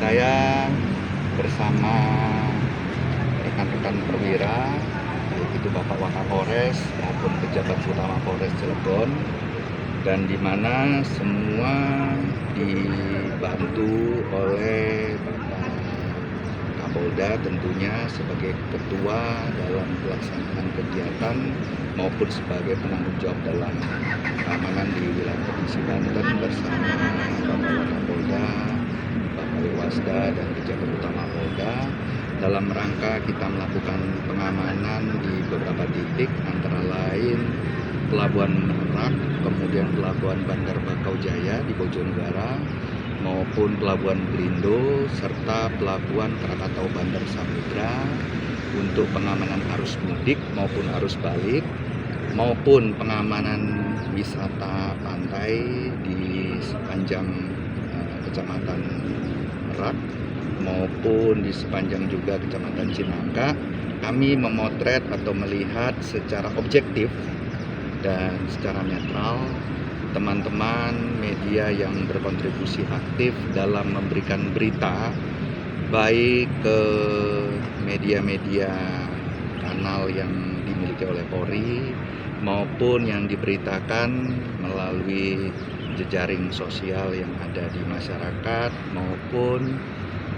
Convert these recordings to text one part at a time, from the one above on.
saya bersama rekan-rekan perwira, baik itu Bapak Wakapolres maupun pejabat utama Polres Cilegon, dan di mana semua dibantu oleh Bapak Kapolda tentunya sebagai ketua dalam pelaksanaan kegiatan maupun sebagai penanggung jawab dalam keamanan di wilayah Provinsi Banten bersama Bapak Wakapolda, Bapak Dewasda, dan pejabat utama Polda dalam rangka kita melakukan pengamanan di beberapa titik, antara lain Pelabuhan Merak, kemudian Pelabuhan Bandar Bakau Jaya di Bojonegara, maupun Pelabuhan Belindo, serta Pelabuhan Krakatau Bandar Samudra untuk pengamanan arus mudik maupun arus balik, maupun pengamanan wisata pantai di sepanjang Kecamatan Merak maupun di sepanjang juga Kecamatan Cinangka. Kami memotret atau melihat secara objektif dan secara netral teman-teman media yang berkontribusi aktif dalam memberikan berita, baik ke media-media kanal yang dimiliki oleh Polri maupun yang diberitakan melalui jejaring sosial yang ada di masyarakat, maupun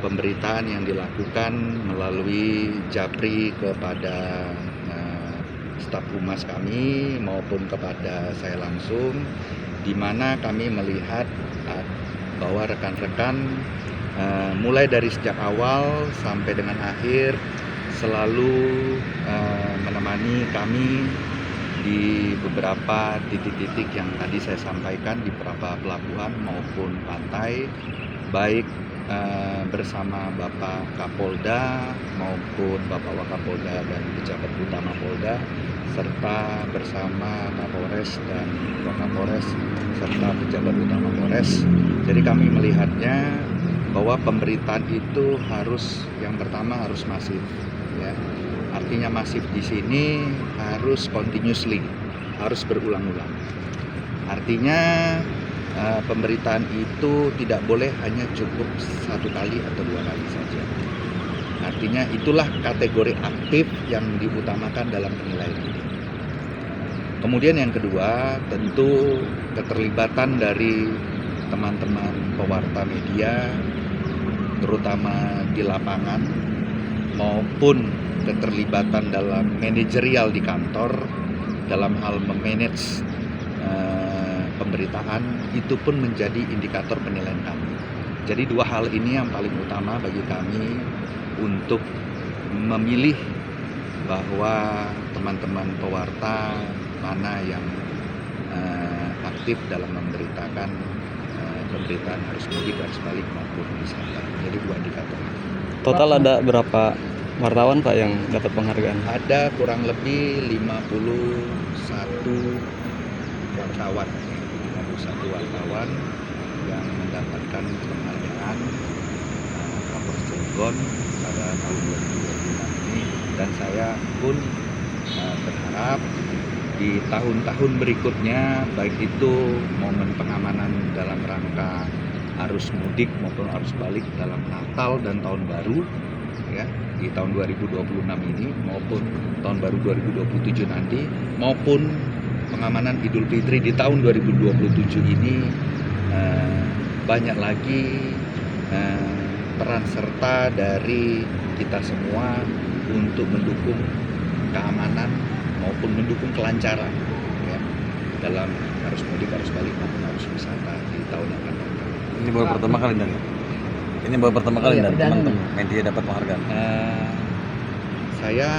pemberitaan yang dilakukan melalui japri kepada staf humas kami maupun kepada saya langsung, di mana kami melihat bahwa rekan-rekan mulai dari sejak awal sampai dengan akhir selalu menemani kami di beberapa titik-titik yang tadi saya sampaikan di beberapa pelabuhan maupun pantai, baik bersama Bapak Kapolda maupun Bapak Wakapolda dan pejabat utama Polda, serta bersama Kapolres dan Wakapolres serta pejabat utama Polres. Jadi kami melihatnya bahwa pemberitaan itu yang pertama harus masif, ya. Artinya masif di sini harus continuously, harus berulang-ulang. Artinya pemberitaan itu tidak boleh hanya cukup satu kali atau dua kali saja. Artinya itulah kategori aktif yang diutamakan dalam penilaian ini. Kemudian yang kedua, tentu keterlibatan dari teman-teman pewarta media, terutama di lapangan, maupun keterlibatan dalam manajerial di kantor dalam hal memanage pemberitaan, itu pun menjadi indikator penilaian kami. Jadi dua hal ini yang paling utama bagi kami untuk memilih bahwa teman-teman pewarta mana yang aktif dalam memberitakan pemberitaan arus mudik, arus balik maupun wisata. Jadi dua indikator. Total ada berapa wartawan Pak yang dapat penghargaan? Ada kurang lebih 51 wartawan yang mendapatkan penghargaan Kapolres Cilegon pada tahun 2026 ini, dan saya pun berharap di tahun-tahun berikutnya, baik itu momen pengamanan dalam rangka arus mudik maupun arus balik dalam Natal dan Tahun Baru, ya, di tahun 2026 ini maupun tahun baru 2027 nanti, maupun pengamanan Idul Fitri di tahun 2027 ini, banyak lagi peran serta dari kita semua untuk mendukung keamanan maupun mendukung kelancaran, ya, dalam arus mudik, arus balik maupun arus wisata di tahun yang akan datang. Ini baru pertama kali dan ini baru pertama kali dan teman-teman media dapat penghargaan. Saya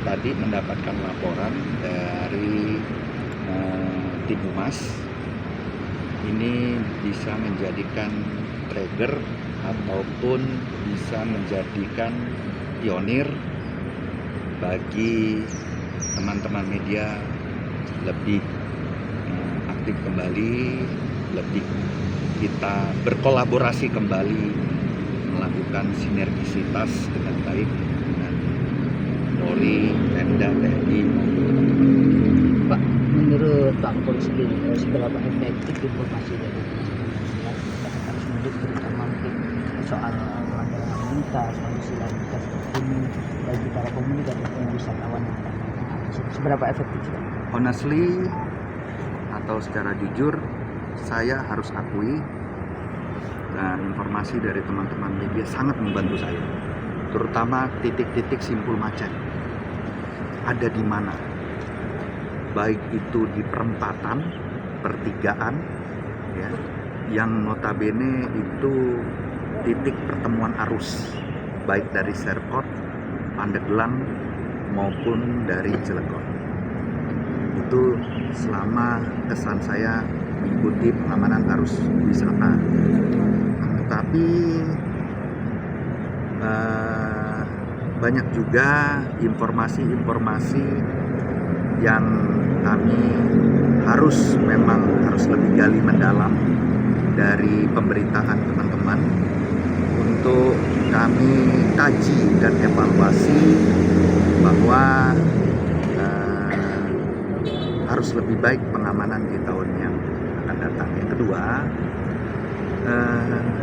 tadi mendapatkan laporan dari tim humas. Ini bisa menjadikan trigger ataupun bisa menjadikan pionir bagi teman-teman media lebih aktif kembali, lebih kita berkolaborasi kembali, melakukan sinergisitas dengan baik dengan Polri, Pemda, TNI maupun teman-teman media. Pak, menurut Pak Kapolri sendiri, seberapa efektif informasi dari masyarakat arus mudik terutama bisa solusi lalu ini bagi para pemudik ataupun wisatawan yang akan datang. Seberapa efektif sih? Honestly atau secara jujur, saya harus akui informasi dari teman-teman media sangat membantu saya, terutama titik-titik simpul macet ada di mana, baik itu di perempatan, pertigaan, ya, yang notabene itu titik pertemuan arus, baik dari Serpot, Pandeglang maupun dari Cilegon. Itu selama kesan saya mengikuti pengamanan arus wisata. Tapi banyak juga informasi-informasi yang kami harus lebih gali mendalam dari pemberitaan teman-teman untuk kami kaji dan evaluasi bahwa harus lebih baik pengamanan di tahun yang akan datang. Yang kedua,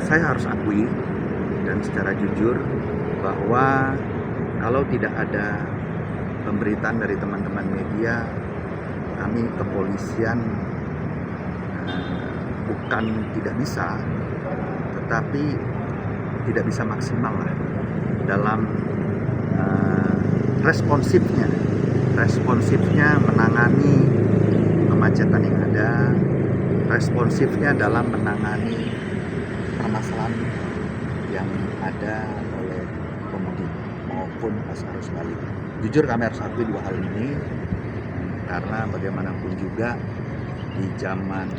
saya harus akui dan secara jujur bahwa kalau tidak ada pemberitaan dari teman-teman media, kami kepolisian bukan tidak bisa, tetapi tidak bisa maksimal lah dalam responsifnya menangani kemacetan yang ada, responsifnya dalam menangani permasalahan yang ada oleh pemudik maupun pas arus balik. Jujur kami harus akui dua hal ini, karena bagaimanapun juga di zaman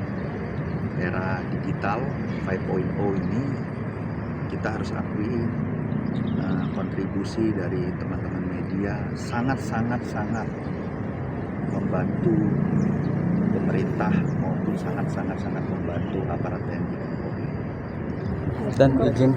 era digital 5.0 ini kita harus akui kontribusi dari teman-teman media sangat membantu pemerintah maupun sangat membantu aparat TNI dan Polri. Dan izin